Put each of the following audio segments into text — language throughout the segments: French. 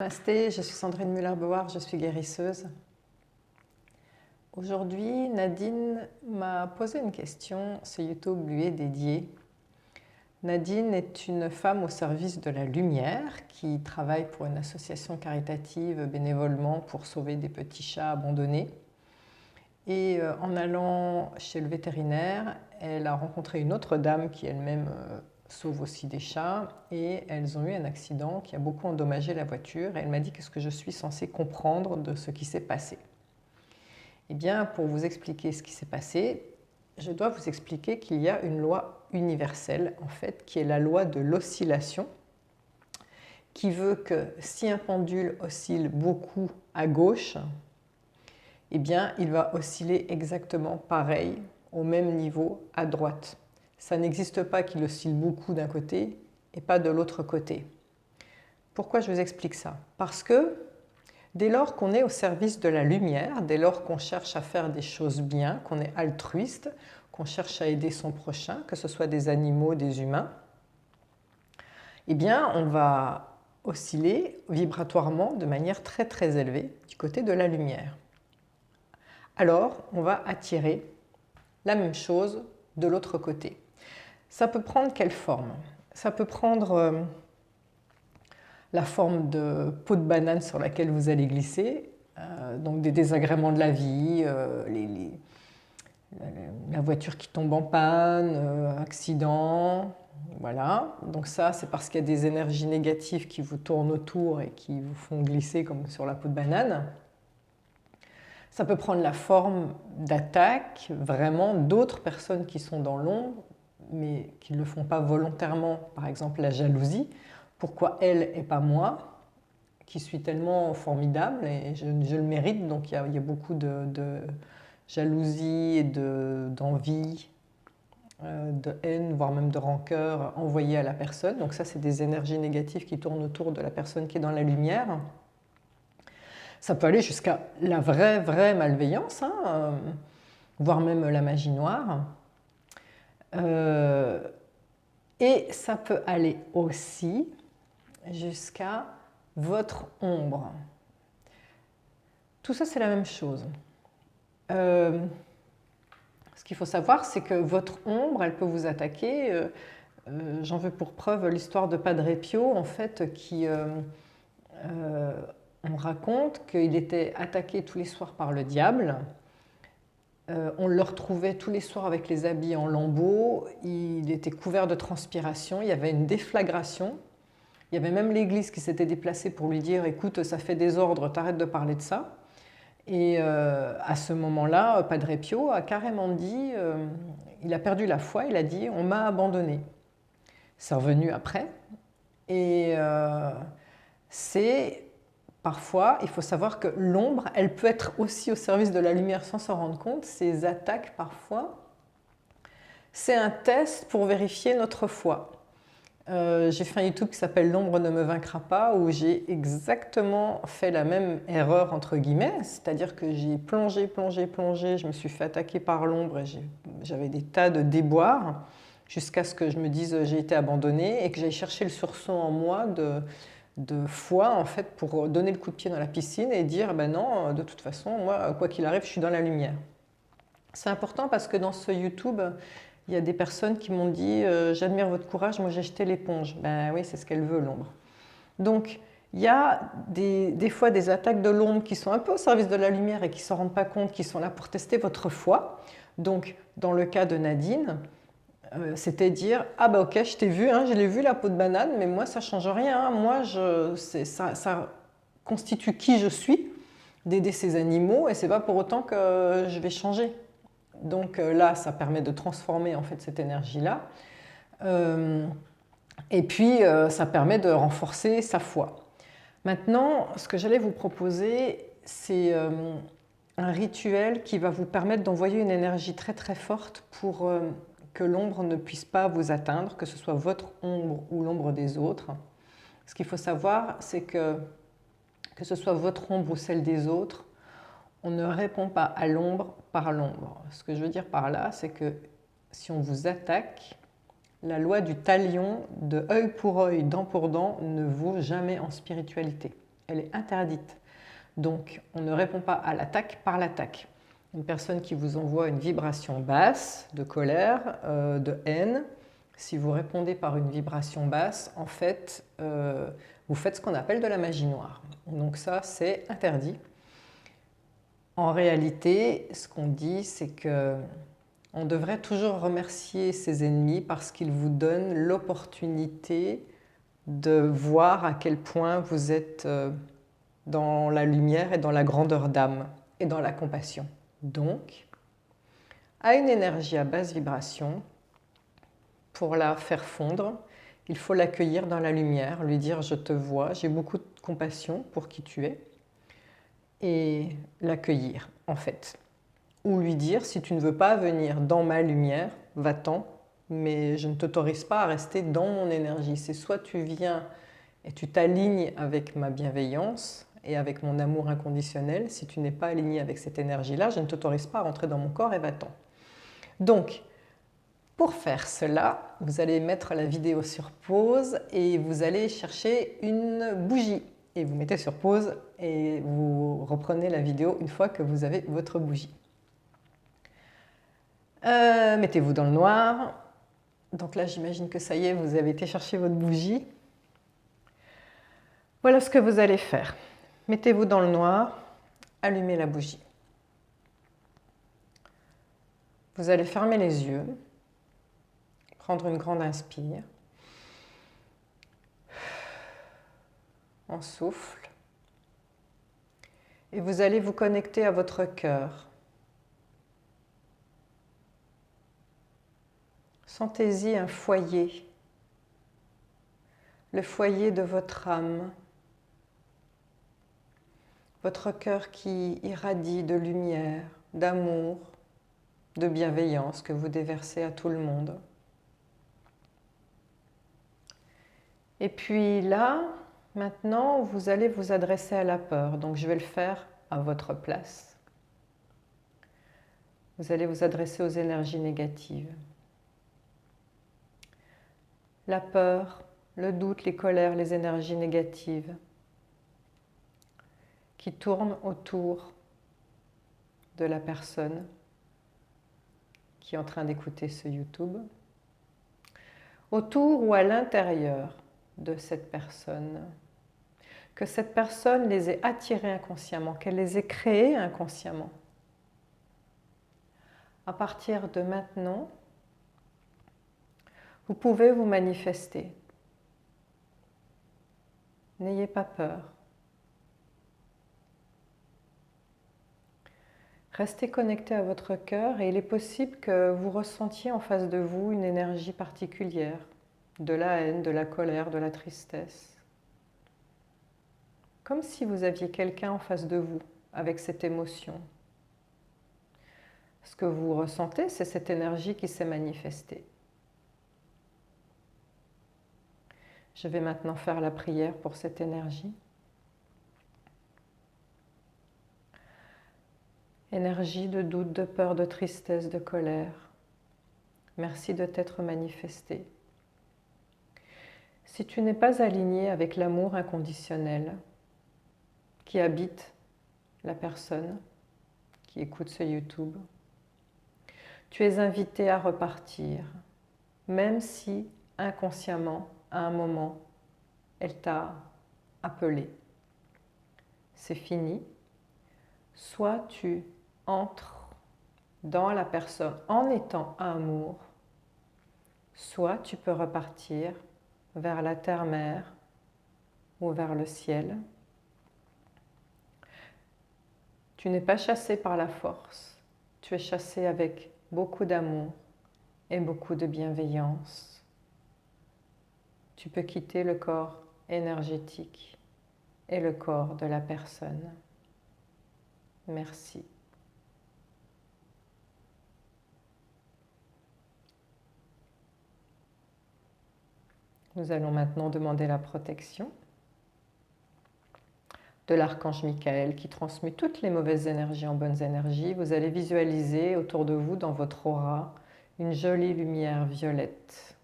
Namasté, je suis Sandrine Muller-Bauer, je suis guérisseuse. Aujourd'hui, Nadine m'a posé une question, ce YouTube lui est dédié. Nadine est une femme au service de la lumière qui travaille pour une association caritative bénévolement pour sauver des petits chats abandonnés. Et en allant chez le vétérinaire, elle a rencontré une autre dame qui elle-même sauve aussi des chats et elles ont eu un accident qui a beaucoup endommagé la voiture et elle m'a dit qu'est-ce que je suis censée comprendre de ce qui s'est passé. Eh bien, pour vous expliquer ce qui s'est passé, je dois vous expliquer qu'il y a une loi universelle en fait qui est la loi de l'oscillation qui veut que si un pendule oscille beaucoup à gauche, eh bien, il va osciller exactement pareil, au même niveau, à droite. Ça n'existe pas qu'il oscille beaucoup d'un côté et pas de l'autre côté. Pourquoi je vous explique ça? Parce que dès lors qu'on est au service de la lumière, dès lors qu'on cherche à faire des choses bien, qu'on est altruiste, qu'on cherche à aider son prochain, que ce soit des animaux, des humains, eh bien, on va osciller vibratoirement de manière très très élevée du côté de la lumière. Alors, on va attirer la même chose de l'autre côté. Ça peut prendre quelle forme? Ça peut prendre la forme de peau de banane sur laquelle vous allez glisser, donc des désagréments de la vie, la voiture qui tombe en panne, accident, voilà. Donc ça, c'est parce qu'il y a des énergies négatives qui vous tournent autour et qui vous font glisser comme sur la peau de banane. Ça peut prendre la forme d'attaques, vraiment d'autres personnes qui sont dans l'ombre, mais qui ne le font pas volontairement. Par exemple, la jalousie. Pourquoi elle et pas moi, qui suis tellement formidable et je le mérite. Donc il y a beaucoup de jalousie et d'envie, de haine, voire même de rancœur envoyée à la personne. Donc ça, c'est des énergies négatives qui tournent autour de la personne qui est dans la lumière. Ça peut aller jusqu'à la vraie malveillance, voire même la magie noire. Et ça peut aller aussi jusqu'à votre ombre. Tout ça, c'est la même chose. Ce qu'il faut savoir, c'est que votre ombre, elle peut vous attaquer. J'en veux pour preuve l'histoire de Padre Pio, en fait, qui... on raconte qu'il était attaqué tous les soirs par le diable. On le retrouvait tous les soirs avec les habits en lambeaux. Il était couvert de transpiration. Il y avait une déflagration. Il y avait même l'église qui s'était déplacée pour lui dire « Écoute, ça fait désordre, t'arrêtes de parler de ça ». Et à ce moment-là, Padre Pio a carrément dit, il a perdu la foi, il a dit « On m'a abandonné ». C'est revenu après. Et c'est... Parfois, il faut savoir que l'ombre, elle peut être aussi au service de la lumière sans s'en rendre compte. Ces attaques, parfois, c'est un test pour vérifier notre foi. J'ai fait un YouTube qui s'appelle « L'ombre ne me vaincra pas » où j'ai exactement fait la même erreur, entre guillemets, c'est-à-dire que j'ai plongé, je me suis fait attaquer par l'ombre et j'avais des tas de déboires jusqu'à ce que je me dise j'ai été abandonnée et que j'aille chercher le sursaut en moi de foi en fait pour donner le coup de pied dans la piscine et dire ben non, de toute façon, moi, quoi qu'il arrive, je suis dans la lumière. C'est important parce que dans ce YouTube, il y a des personnes qui m'ont dit j'admire votre courage, moi j'ai jeté l'éponge. Ben oui, c'est ce qu'elle veut, l'ombre. Donc, il y a des fois des attaques de l'ombre qui sont un peu au service de la lumière et qui ne s'en rendent pas compte, qui sont là pour tester votre foi. Donc, dans le cas de Nadine, c'était dire ah bah ok, je t'ai vu, je l'ai vu la peau de banane, mais moi ça change rien, moi ça constitue qui je suis d'aider ces animaux et c'est pas pour autant que je vais changer. Donc là ça permet de transformer en fait cette énergie là et puis ça permet de renforcer sa foi. Maintenant, ce que j'allais vous proposer, c'est un rituel qui va vous permettre d'envoyer une énergie très très forte pour que l'ombre ne puisse pas vous atteindre, que ce soit votre ombre ou l'ombre des autres. Ce qu'il faut savoir, c'est que ce soit votre ombre ou celle des autres, on ne répond pas à l'ombre par l'ombre. Ce que je veux dire par là, c'est que si on vous attaque, la loi du talion de œil pour œil, dent pour dent, ne vaut jamais en spiritualité. elle est interdite. Donc, on ne répond pas à l'attaque par l'attaque. Une personne qui vous envoie une vibration basse de colère, de haine, si vous répondez par une vibration basse, en fait, vous faites ce qu'on appelle de la magie noire. Donc ça, c'est interdit. En réalité, ce qu'on dit, c'est que on devrait toujours remercier ses ennemis parce qu'ils vous donnent l'opportunité de voir à quel point vous êtes dans la lumière et dans la grandeur d'âme et dans la compassion. Donc, à une énergie à basse vibration, pour la faire fondre, il faut l'accueillir dans la lumière, lui dire « je te vois, j'ai beaucoup de compassion pour qui tu es » et l'accueillir en fait. Ou lui dire « si tu ne veux pas venir dans ma lumière, va-t'en, mais je ne t'autorise pas à rester dans mon énergie. C'est soit tu viens et tu t'alignes avec ma bienveillance et avec mon amour inconditionnel. Si tu n'es pas aligné avec cette énergie-là, je ne t'autorise pas à rentrer dans mon corps et va-t'en. » Donc, pour faire cela, vous allez mettre la vidéo sur pause et vous allez chercher une bougie. Et vous mettez sur pause et vous reprenez la vidéo une fois que vous avez votre bougie. Mettez-vous dans le noir. Donc là, j'imagine que ça y est, vous avez été chercher votre bougie. Voilà ce que vous allez faire. Mettez-vous dans le noir, allumez la bougie. Vous allez fermer les yeux, prendre une grande inspire. On souffle. Et vous allez vous connecter à votre cœur. Sentez-y un foyer, le foyer de votre âme, votre cœur qui irradie de lumière, d'amour, de bienveillance que vous déversez à tout le monde. Et puis là, maintenant, vous allez vous adresser à la peur. Donc je vais le faire à votre place. Vous allez vous adresser aux énergies négatives. La peur, le doute, les colères, les énergies négatives qui tournent autour de la personne qui est en train d'écouter ce YouTube, autour ou à l'intérieur de cette personne, que cette personne les ait attirés inconsciemment, qu'elle les ait créés inconsciemment. À partir de maintenant, vous pouvez vous manifester. N'ayez pas peur. Restez connecté à votre cœur et il est possible que vous ressentiez en face de vous une énergie particulière, de la haine, de la colère, de la tristesse. Comme si vous aviez quelqu'un en face de vous avec cette émotion. Ce que vous ressentez, c'est cette énergie qui s'est manifestée. Je vais maintenant faire la prière pour cette énergie. Énergie de doute, de peur, de tristesse, de colère. Merci de t'être manifestée. Si tu n'es pas aligné avec l'amour inconditionnel qui habite la personne qui écoute ce YouTube, tu es invité à repartir, même si inconsciemment, à un moment, elle t'a appelé. C'est fini. Soit tu entres dans la personne en étant amour, soit tu peux repartir vers la terre-mère ou vers le ciel. Tu n'es pas chassé par la force, tu es chassé avec beaucoup d'amour et beaucoup de bienveillance. Tu peux quitter le corps énergétique et le corps de la personne. Merci. Nous allons maintenant demander la protection de l'archange Michael qui transmute toutes les mauvaises énergies en bonnes énergies. Vous allez visualiser autour de vous, dans votre aura, une jolie lumière violette.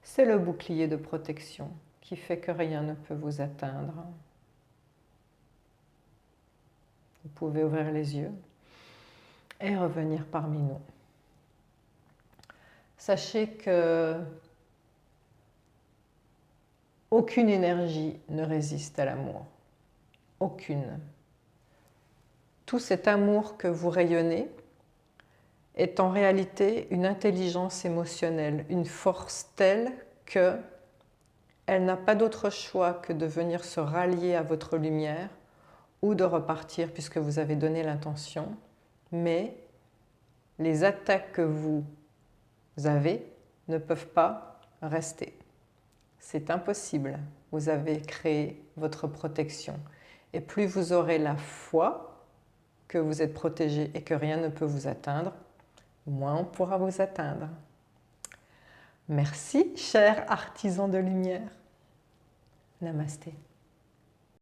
C'est le bouclier de protection qui fait que rien ne peut vous atteindre. Vous pouvez ouvrir les yeux et revenir parmi nous. Sachez que aucune énergie ne résiste à l'amour. Aucune. Tout cet amour que vous rayonnez est en réalité une intelligence émotionnelle, une force telle que elle n'a pas d'autre choix que de venir se rallier à votre lumière ou de repartir puisque vous avez donné l'intention. Mais les attaques que vous avez ne peuvent pas rester. C'est impossible. Vous avez créé votre protection. Et plus vous aurez la foi que vous êtes protégé et que rien ne peut vous atteindre, moins on pourra vous atteindre. Merci, chers artisans de lumière. Namasté.